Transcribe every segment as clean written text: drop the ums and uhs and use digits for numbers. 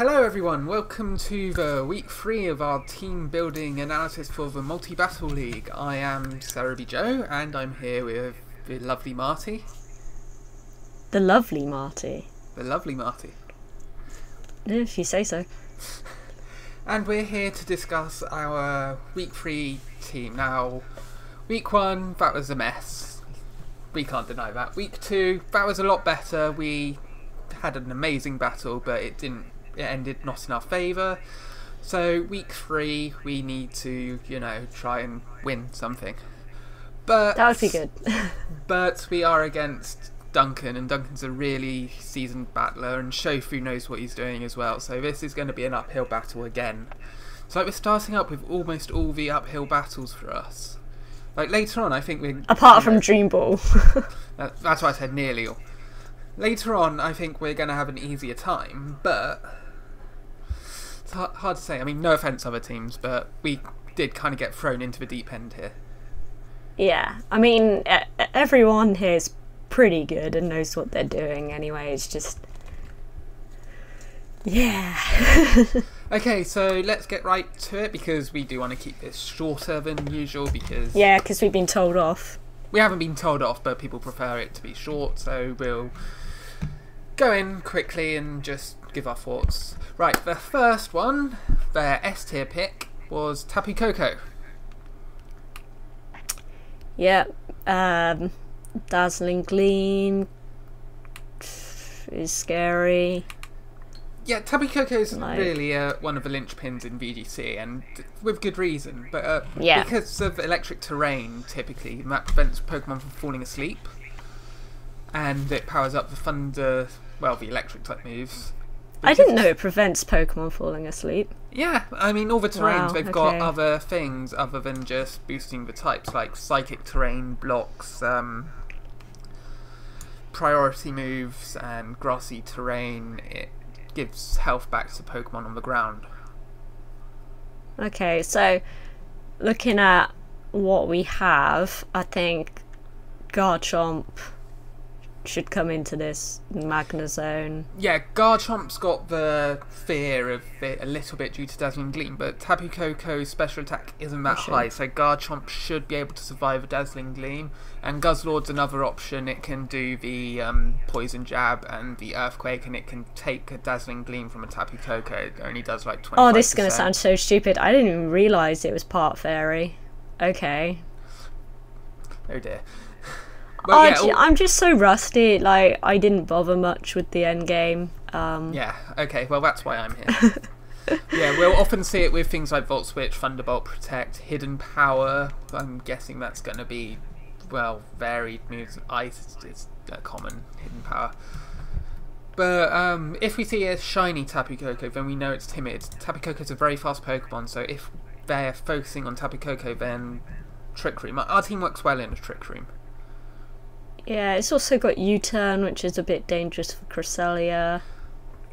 Hello everyone, welcome to the week 3 of our team building analysis for the Multi-Battle League. I am Sarah B. Joe and I'm here with the lovely Marty. The lovely Marty. The lovely Marty. If you say so. And we're here to discuss our week 3 team. Now, week 1, that was a mess. We can't deny that. Week 2, that was a lot better. We had an amazing battle, but it ended not in our favour. So week 3 we need to, try and win something. But that would be good. But we are against Duncan, and Duncan's a really seasoned battler, and Shofu knows what he's doing as well. So this is going to be an uphill battle again. So we're starting up with almost all the uphill battles for us. Like later on, I think we're apart from Dream Ball. That's why I said nearly all. Later on, I think we're going to have an easier time, but it's hard to say. I mean, no offence other teams, but we did kind of get thrown into the deep end here. Yeah, I mean, everyone here is pretty good and knows what they're doing anyway. It's just... yeah. Okay, so let's get right to it, because we do want to keep this shorter than usual, because... yeah, because we've been told off. We haven't been told off, but people prefer it to be short, so we'll go in quickly and just give our thoughts. Right, the first one, their S tier pick, was Tapu Koko. Yeah, Dazzling Gleam is scary. Yeah, Tapu Koko is really one of the linchpins in VGC, and with good reason. But yeah, because of electric terrain, typically, that prevents Pokemon from falling asleep. And it powers up the thunder, well, the electric type moves. I didn't know it prevents Pokemon falling asleep. Yeah, I mean, all the terrains, wow, they've got other things other than just boosting the types, like psychic terrain, blocks, priority moves, and grassy terrain. It gives health back to Pokemon on the ground. Okay, so looking at what we have, I think Garchomp should come into this Magnezone. Yeah, Garchomp's got the fear of it a little bit due to Dazzling Gleam, but Tapu Koko's special attack isn't that high, so Garchomp should be able to survive a Dazzling Gleam. And Guzzlord's another option. It can do the Poison Jab and the Earthquake, and it can take a Dazzling Gleam from a Tapu Koko. It only does like 25%. Oh, this is going to sound so stupid. I didn't even realise it was part Fairy. Okay. Oh dear. Well, I'm just so rusty. Like, I didn't bother much with the end game. Yeah, okay, well that's why I'm here. Yeah, we'll often see it with things like Volt Switch, Thunderbolt, Protect, Hidden Power. I'm guessing that's going to be, well, varied moves. Ice is a common Hidden Power. But if we see a shiny Tapu Koko, then we know it's timid. Tapu Koko's a very fast Pokemon, so if they're focusing on Tapu Koko, then Trick Room. Our team works well in a Trick Room. Yeah, it's also got U-Turn, which is a bit dangerous for Cresselia.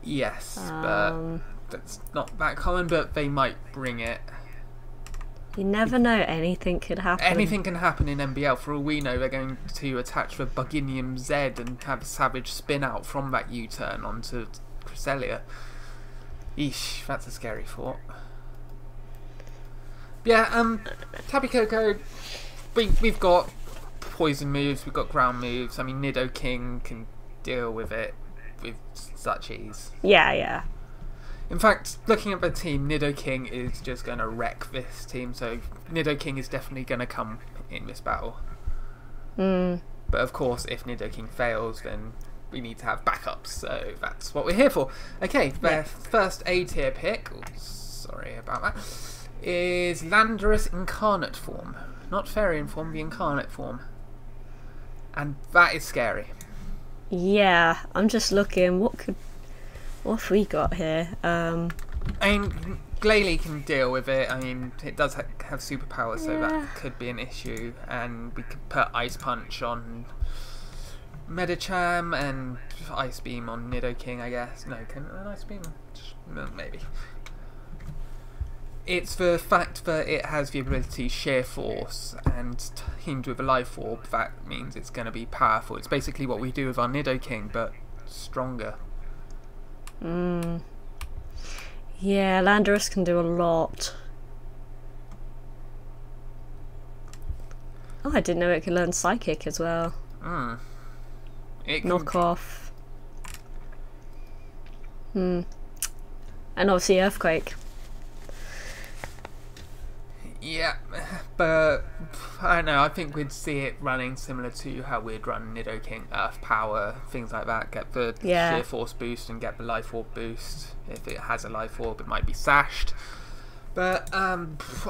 Yes, but that's not that common, but they might bring it. You never know, anything could happen. Anything can happen in MBL. For all we know, they're going to attach the Buginium Z and have a Savage spin out from that U-Turn onto Cresselia. Eesh, that's a scary thought. Yeah, Tapu Koko, we've got poison moves, we've got ground moves. I mean, Nidoking can deal with it with such ease. Yeah, yeah. In fact, looking at the team, Nidoking is just going to wreck this team, so Nidoking is definitely going to come in this battle. But of course, if Nidoking fails, then we need to have backups, so that's what we're here for. Okay, their first A tier pick, sorry about that, is Landorus Incarnate Form. Not Fairy Form, the Incarnate Form. And that is scary. Yeah, I'm just looking. What have we got here? I mean, Glalie can deal with it. I mean, it does have superpowers, so that could be an issue. And we could put Ice Punch on Medicham and Ice Beam on Nidoking, I guess. No, can an Ice Beam? Maybe. It's the fact that it has the ability Sheer Force, and teamed with a Life Orb, that means it's going to be powerful. It's basically what we do with our Nidoking, but stronger. Yeah, Landorus can do a lot. Oh, I didn't know it could learn Psychic as well. Knock off. And obviously Earthquake. Yeah, but I don't know, I think we'd see it running similar to how we'd run Nidoking, Earth Power, things like that. Get the Sheer Force boost and get the Life Orb boost. If it has a Life Orb, it might be sashed. But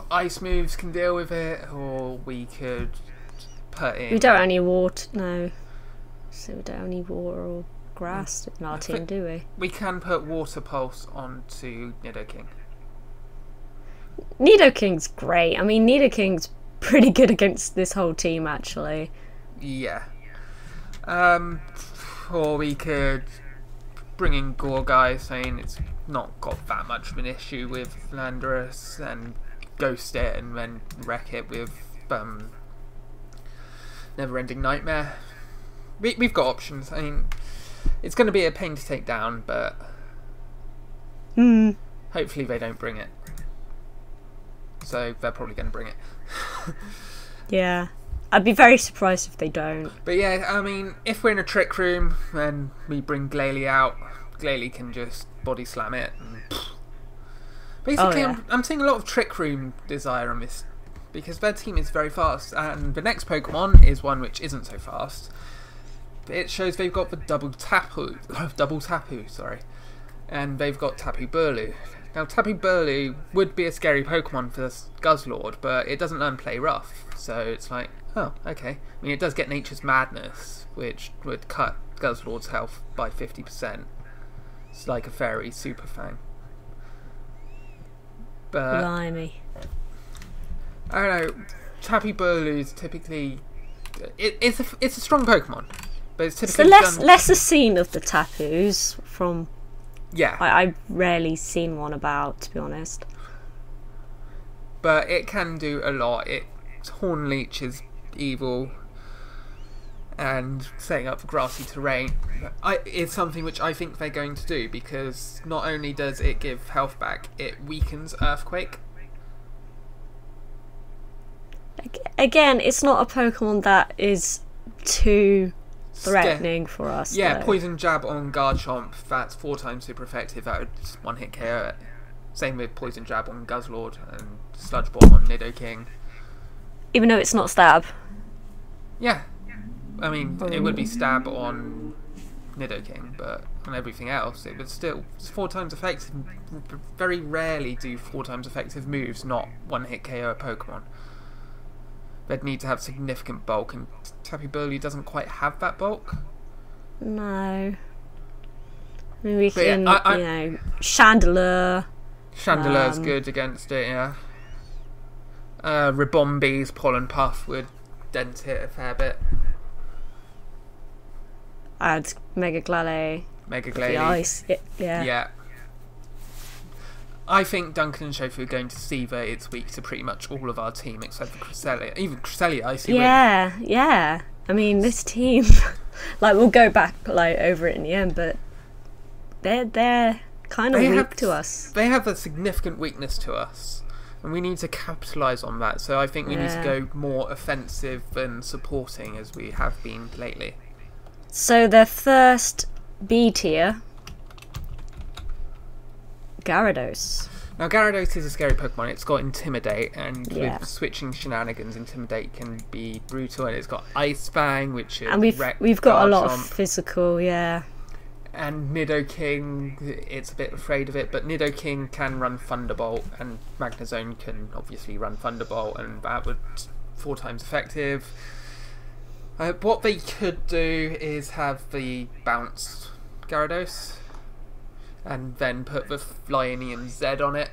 Ice moves can deal with it, or we could put in... We don't have any water, no. So we don't have any water or grass in our team, do we? We can put Water Pulse onto Nidoking. Nidoking's great. I mean, Nidoking's pretty good against this whole team, actually. Yeah. Or we could bring in Gorgai, saying it's not got that much of an issue with Landorus, and ghost it and then wreck it with Never-Ending Nightmare. We've got options. I mean, it's going to be a pain to take down, but hopefully they don't bring it. So they're probably going to bring it. Yeah. I'd be very surprised if they don't. But yeah, I mean, if we're in a trick room and we bring Glalie out, Glalie can just body slam it. And basically, I'm seeing a lot of trick room desire on this, because their team is very fast, and the next Pokemon is one which isn't so fast. It shows they've got the double Tapu, and they've got Tapu Burlu. Now, Tapu Burlu would be a scary Pokemon for this Guzzlord, but it doesn't learn Play Rough, so it's like, oh, okay. I mean, it does get Nature's Madness, which would cut Guzzlord's health by 50%. It's like a fairy Super Fang. But Blimey. I don't know. Tapu Burlu is typically it's a strong Pokemon, but it's typically lesser seen of the Tapus from. Yeah, I've rarely seen one about, to be honest. But it can do a lot. Its Horn Leech is evil, and setting up grassy terrain is something which I think they're going to do, because not only does it give health back, it weakens Earthquake. Again, it's not a Pokemon that is too threatening for us. Yeah, though. Poison Jab on Garchomp, that's 4 times super effective. That would one-hit KO it. Same with Poison Jab on Guzzlord and Sludge Bomb on Nidoking. Even though it's not Stab. Yeah. I mean, it would be Stab on Nidoking, but on everything else, it would still... It's 4 times effective. Very rarely do 4 times effective moves not one-hit KO a Pokemon. They'd need to have significant bulk, and Tapu Burlu doesn't quite have that bulk. No. I mean, we can, Chandelure. Chandelure's good against it, yeah. Ribombi's Pollen Puff would dent it a fair bit. Add Mega Glalie. The ice, yeah. I think Duncan and Shofu are going to see that it's weak to pretty much all of our team except for Cresselia. Even Cresselia, I see. Yeah. I mean, this team, like, we'll go back over it in the end, but they're kind of weak to us. They have a significant weakness to us, and we need to capitalise on that. So I think we need to go more offensive than supporting as we have been lately. So their first B tier. Gyarados. Now, Gyarados is a scary Pokemon. It's got Intimidate, and with switching shenanigans, Intimidate can be brutal. And it's got Ice Fang, which is and we've got a lot of physical, And Nidoking, it's a bit afraid of it, but Nidoking can run Thunderbolt, and Magnezone can obviously run Thunderbolt, and that would 4 times effective. What they could do is have the bounced Gyarados, and then put the Flyinian Z on it.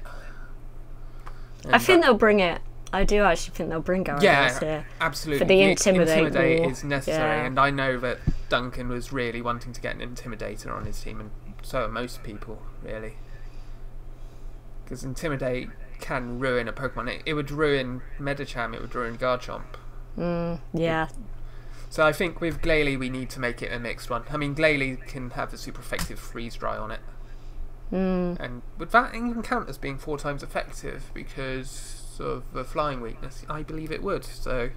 And I think they'll bring it. I do actually think they'll bring Gyarados here. Absolutely. For the Intimidate is necessary, and I know that Duncan was really wanting to get an Intimidator on his team, and so are most people, really. Because Intimidate can ruin a Pokemon. It would ruin Medicham, it would ruin Garchomp. Yeah. So I think with Glalie we need to make it a mixed one. I mean, Glalie can have a super effective Freeze Dry on it. And would that even count as being 4 times effective because of the flying weakness? I believe it would, so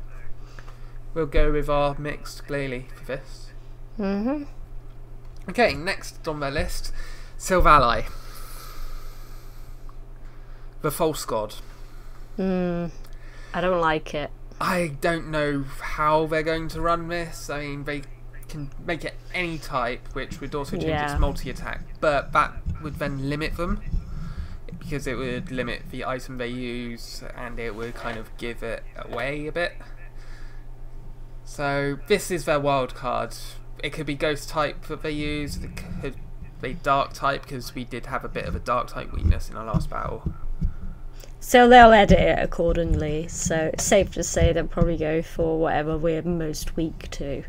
we'll go with our mixed Glalie for this. Okay, next on my list, Sylvali, the false god. I don't like it. I don't know how they're going to run this. I mean, they can make it any type, which would also change its multi-attack, but that would then limit them, because it would limit the item they use, and it would kind of give it away a bit. So this is their wild card. It could be ghost type that they use, it could be dark type, because we did have a bit of a dark type weakness in our last battle. So they'll edit it accordingly, so it's safe to say they'll probably go for whatever we're most weak to.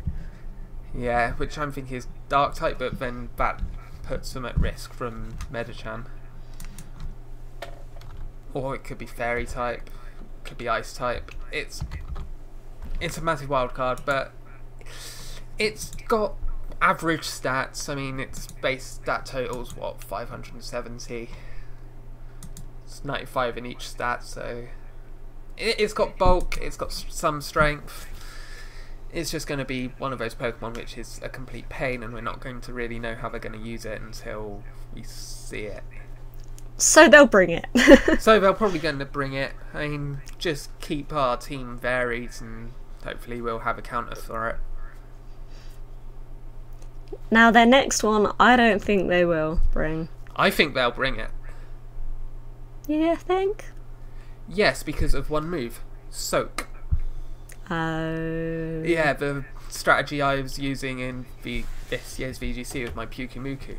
Yeah, which I'm thinking is dark type, but then that puts them at risk from Medichan. Or it could be fairy type, could be ice type. It's a massive wild card, but it's got average stats. I mean, its base stat total's what, 570. It's 95 in each stat, so it's got bulk, it's got some strength. It's just going to be one of those Pokemon which is a complete pain, and we're not going to really know how they're going to use it until we see it. So they'll bring it. So they're probably going to bring it. I mean, just keep our team varied and hopefully we'll have a counter for it. Now their next one, I don't think they will bring. I think they'll bring it. You think? Yes, because of one move. Soak. Oh. Yeah, the strategy I was using in this year's VGC with my Pyukumuku.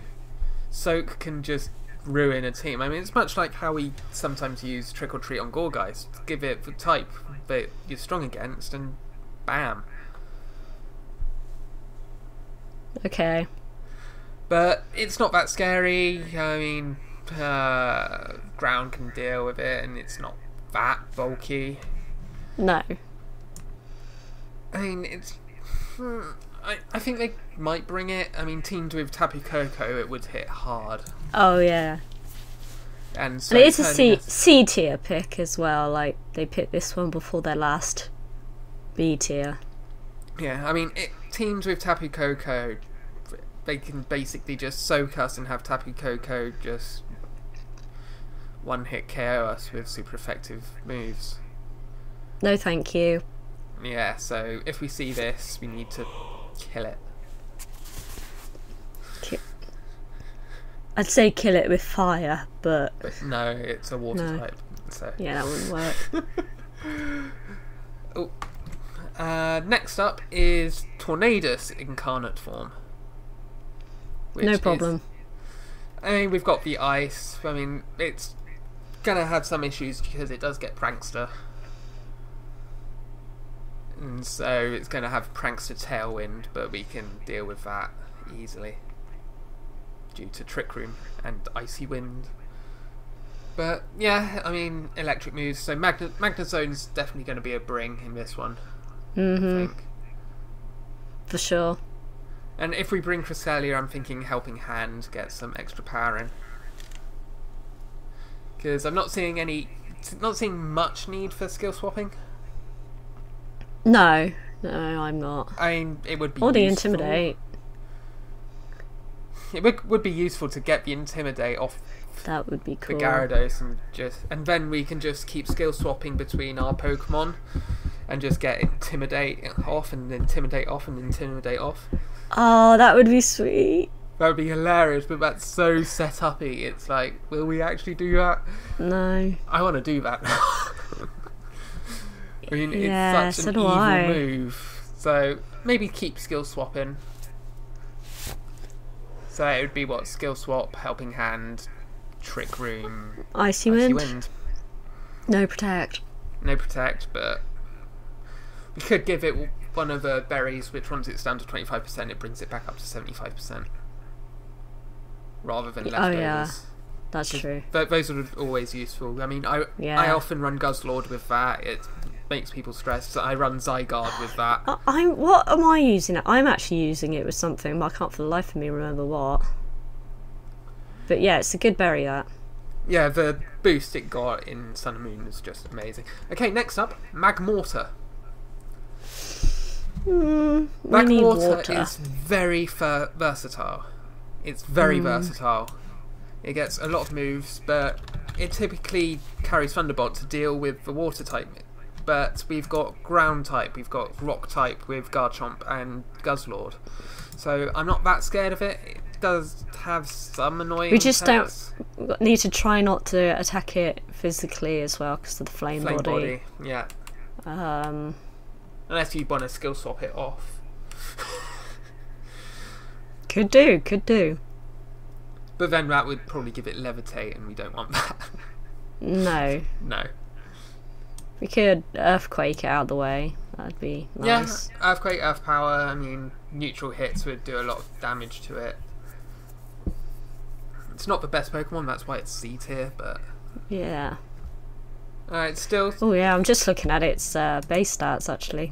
Soak can just ruin a team. I mean, it's much like how we sometimes use Trick or Treat on Gorgeist. Give it the type that you're strong against, and bam. Okay. But it's not that scary. I mean, ground can deal with it, and it's not that bulky. No. I mean, it's... I think they might bring it. I mean, teamed with Tapu Koko, it would hit hard. Oh, yeah. And so it is a C tier pick as well. Like, they picked this one before their last B tier. Yeah, I mean, it teams with Tapu Koko. They can basically just soak us and have Tapu Koko just one-hit KO us with super effective moves. No thank you. Yeah, so if we see this, we need to kill it. I'd say kill it with fire, but no, it's a water type. So. Yeah, that wouldn't work. Next up is Tornadus incarnate form. No problem. I mean, we've got the ice. I mean, it's gonna have some issues because it does get Prankster. And so it's going to have Prankster Tailwind, but we can deal with that easily due to Trick Room and Icy Wind. But yeah, I mean, electric moves. So Magnezone's definitely going to be a bring in this one. I think. For sure. And if we bring Cresselia, I'm thinking Helping Hand gets some extra power in. Because I'm not seeing much need for skill swapping. No, I'm not. I mean, it would be or the useful. Intimidate. It would be useful to get the Intimidate off. That would be cool. The Gyarados, and then we can just keep skill swapping between our Pokemon, and just get Intimidate off and Intimidate off and Intimidate off. Oh, that would be sweet. That would be hilarious, but that's so set up-y. It's like, will we actually do that? No. I want to do that. I mean, yeah, it's such an evil move. So maybe keep skill swapping. So it would be what? Skill swap, Helping Hand, Trick Room, Icy Wind. No Protect. No Protect, but we could give it one of the berries, which once it's down to 25%, it brings it back up to 75%. Rather than leftovers. Oh yeah, that's true. Those are always useful. I mean, I often run Guzzlord with that. It makes people stressed. I run Zygarde with that. What am I using it? I'm actually using it with something, but I can't for the life of me remember what. But yeah, it's a good berry, that. Yeah, the boost it got in Sun and Moon is just amazing. Okay, next up, Magmortar. Magmortar is very versatile. It's very versatile. It gets a lot of moves, but it typically carries Thunderbolt to deal with the water type. But we've got ground type, we've got rock type with Garchomp and Guzzlord. So I'm not that scared of it. It does have some annoying We just attacks. don't need to try not to attack it physically as well because of the flame body. Yeah. Unless you want to skill swap it off. Could do. But then that would probably give it Levitate, and we don't want that. No. No. We could Earthquake it out of the way. That'd be nice. Yeah, Earthquake, Earth Power, I mean, neutral hits would do a lot of damage to it. It's not the best Pokemon, that's why it's C tier, but... Yeah. Alright, still... Oh yeah, I'm just looking at its base stats, actually.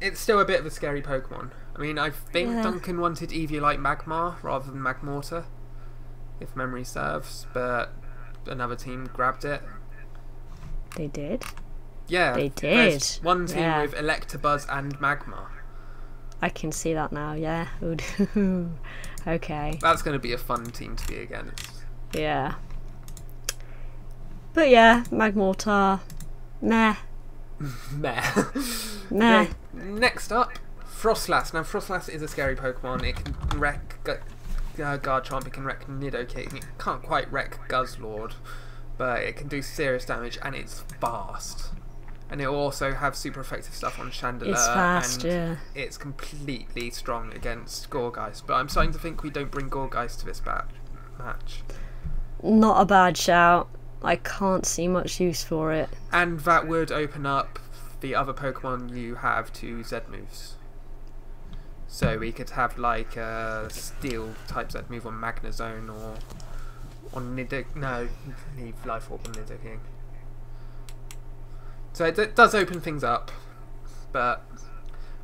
It's still a bit of a scary Pokemon. I mean, I think Duncan wanted Eviolite Magmar rather than Magmortar, if memory serves, but another team grabbed it. They did? Yeah. They did. There's one team with Electabuzz and Magmar. I can see that now, yeah. Okay. That's going to be a fun team to be against. Yeah. But yeah, Magmortar, meh. Meh. Meh. Okay, next up, Frostlass. Now, Frostlass is a scary Pokemon. It can wreck Garchomp, it can wreck Nidoking. It can't quite wreck Guzzlord, but it can do serious damage, and it's fast. And it will also have super effective stuff on Chandelure. It's fast, and it's completely strong against Gourgeist. But I'm starting to think we don't bring Gourgeist to this match. Not a bad shout. I can't see much use for it. And that would open up the other Pokemon you have to Z moves. So we could have like a Steel type Z move on Magnezone or on Nidoking. No, leave Life Orb on Nidoking. So it does open things up, but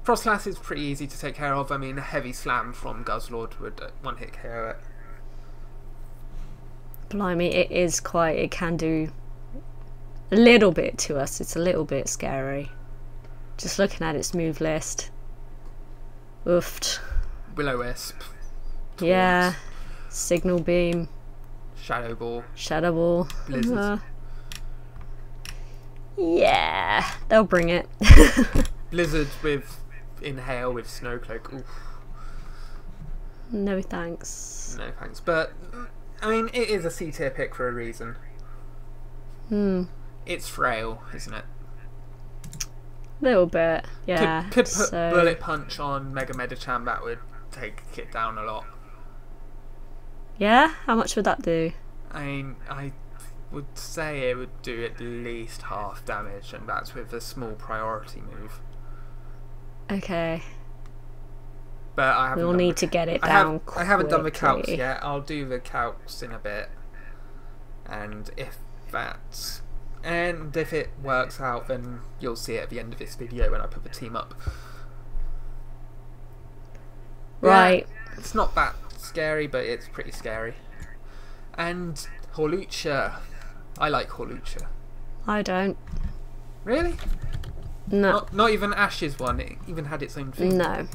Frostlass is pretty easy to take care of. I mean, a heavy slam from Guzzlord would one-hit KO it. Blimey, it can do a little bit to us. It's a little bit scary. Just looking at its move list. Oofed. Will-O-Wisp. Taunt, yeah. Signal Beam. Shadow Ball. Shadow Ball. Blizzard. Yeah, they'll bring it. Blizzard with Inhale with Snowcloak. Oof. No thanks. No thanks. But, I mean, it is a C tier pick for a reason. It's frail, isn't it? Little bit, yeah. Could put Bullet Punch on Mega Medicham, that would take it down a lot. Yeah? How much would that do? I mean, I would say it would do at least half damage, and that's with a small priority move. Okay. But I haven't. We'll need to get it down. I haven't done the calcs quickly. yet. I'll do the calcs in a bit, and if it works out, then you'll see it at the end of this video when I put the team up. Right. Yeah, it's not that scary, but it's pretty scary. And Hawlucha. I like Hawlucha. I don't. Really? No. Not even Ash's one. It even had its own thing. No.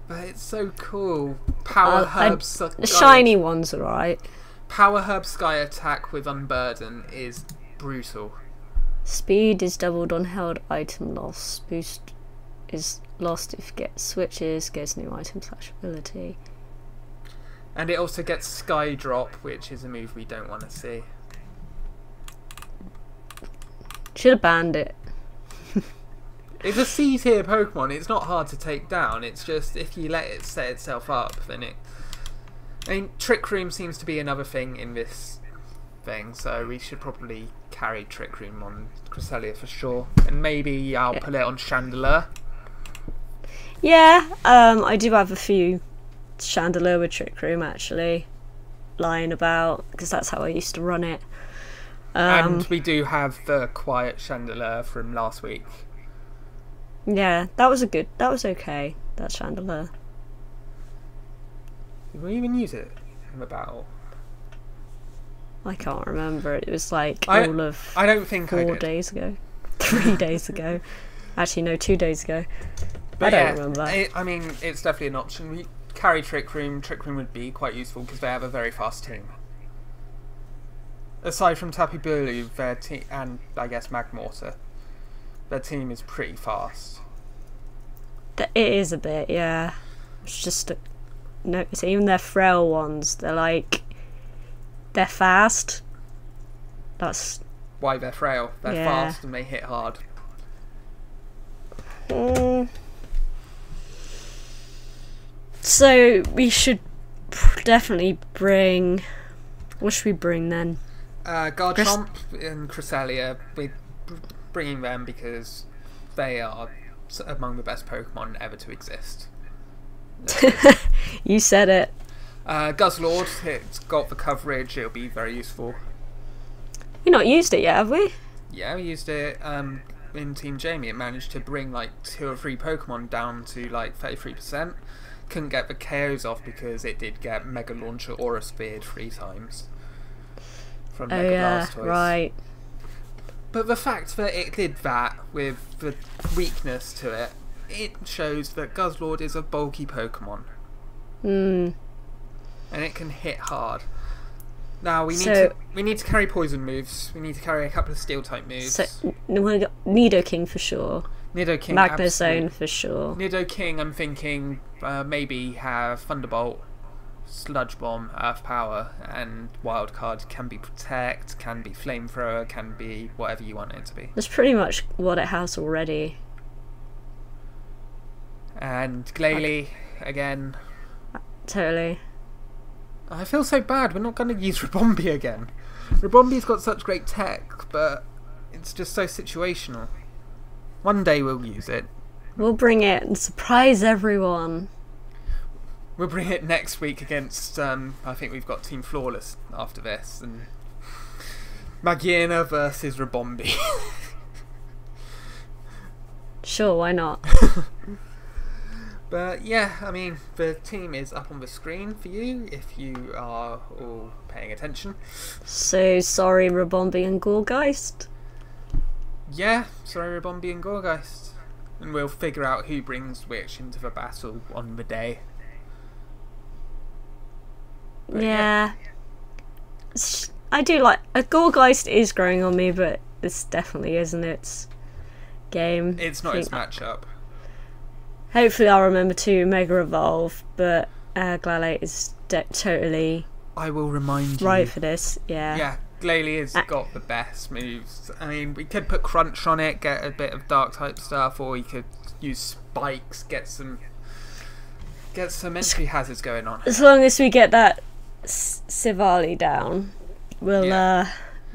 But it's so cool. Power Herb the shiny one's alright. Power Herb Sky Attack with Unburden is brutal. Speed is doubled on held item loss. Boost is lost if switches, gets new item / ability. And it also gets Sky Drop, which is a move we don't want to see. Should have banned it. It's a C tier Pokemon. It's not hard to take down. It's just if you let it set itself up, then it. I mean, Trick Room seems to be another thing in this thing, so we should probably carry Trick Room on Cresselia for sure, and maybe I'll put it on Chandelure. Yeah, I do have a few Chandelure with Trick Room actually lying about because that's how I used to run it. And we do have the quiet Chandelure from last week. Yeah, that was okay. That Chandelure. Did we even use it? in the battle? I can't remember. It was like I don't think 4 days ago. 3 days ago. Actually, no, 2 days ago. But I don't remember. I mean, it's definitely an option. We carry Trick Room. Trick Room would be quite useful because they have a very fast team. Aside from Tapu Bulu, their team, and I guess Magmortar, their team is pretty fast. It is a bit, yeah. It's just notice even their frail ones. They're fast. That's why they're frail. They're fast and they hit hard. So we should definitely bring. What should we bring then? Garchomp and Cresselia. We're bringing them because they are among the best Pokemon ever to exist. You said it. Guzzlord, it's got the coverage. It'll be very useful. We've not used it yet, have we? Yeah, we used it in Team Jamie. It managed to bring like 2 or 3 Pokemon down to like 33%. Couldn't get the KOs off because it did get Mega Launcher Aura Speared 3 times from Mega Blastoise. Right. But the fact that it did that with the weakness to it, it shows that Guzzlord is a bulky Pokemon. And it can hit hard. Now we need to carry poison moves. We need to carry a couple of steel type moves. So we got Nidoking for sure. Nidoking, Magnezone for sure. Nidoking, I'm thinking maybe have Thunderbolt, Sludge Bomb, Earth Power, and Wildcard. Can be Protect, can be Flamethrower, can be whatever you want it to be. That's pretty much what it has already. And Glalie again. Totally. I feel so bad. We're not going to use Ribombee again. Ribombee's got such great tech, but it's just so situational. One day we'll use it. We'll bring it and surprise everyone. We'll bring it next week against, I think we've got Team Flawless after this, and Magiana versus Ribombee. Sure, why not? But yeah, I mean, the team is up on the screen for you if you are all paying attention. So, sorry Ribombee and Gourgeist. Yeah, sorry Ribombee and Gourgeist. And we'll figure out who brings which into the battle on the day. But yeah. I do like... A Gourgeist is growing on me, but this definitely isn't its game. It's not its matchup. Hopefully I'll remember to Mega Evolve, but Glalie is totally... I will remind you. Right for this, yeah. Yeah, Glalie has got the best moves. I mean, we could put Crunch on it, get a bit of Dark type stuff, or we could use Spikes, get some entry hazards going on. As long as we get that Sivali down, we'll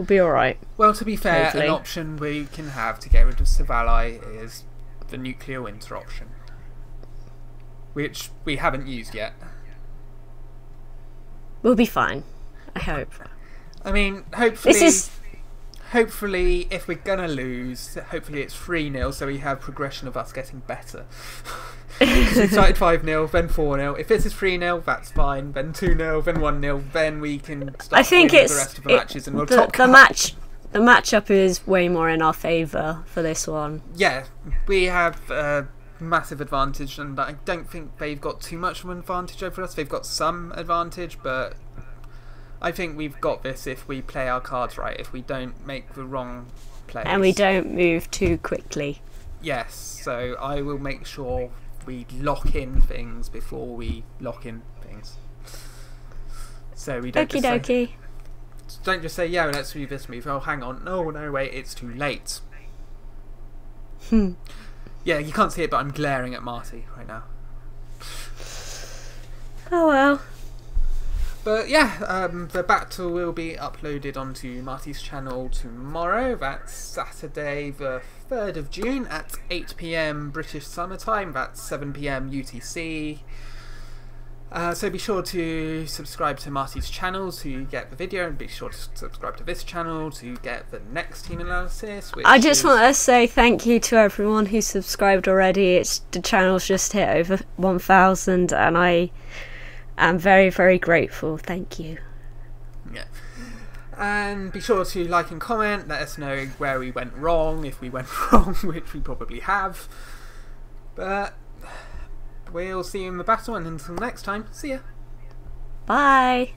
be alright. Well, to be fair, hopefully. An option we can have to get rid of Sivali is the Nuclear Winter option, which we haven't used yet. We'll be fine, I hope. I mean, hopefully, if we're gonna lose, hopefully it's 3-0, so we have progression of us getting better. Because we started 5-0, then 4-0. If this is 3-0, that's fine. Then 2-0, then 1-0. Then we can start winning the rest of the matches, and we'll top cut. The matchup is way more in our favour for this one. Yeah, we have a massive advantage, and I don't think they've got too much of an advantage over us. They've got some advantage, but I think we've got this if we play our cards right, if we don't make the wrong plays. And we don't move too quickly. Yes, so I will make sure we lock in things before we lock in things. So we don't don't just say, yeah, let's do this move. Oh, hang on. No, wait, it's too late. Yeah, you can't see it, but I'm glaring at Marty right now. Oh well. But yeah, the battle will be uploaded onto Marty's channel tomorrow. That's Saturday the 3rd of June at 8 PM British Summer Time. That's 7 PM UTC. So be sure to subscribe to Marty's channel to get the video, and be sure to subscribe to this channel to get the next team analysis. I just want to say thank you to everyone who subscribed already. The channel's just hit over 1,000, and I'm very, very grateful. Thank you. Yeah. And be sure to like and comment, let us know where we went wrong, if we went wrong, which we probably have. But we'll see you in the battle, and until next time, see ya. Bye.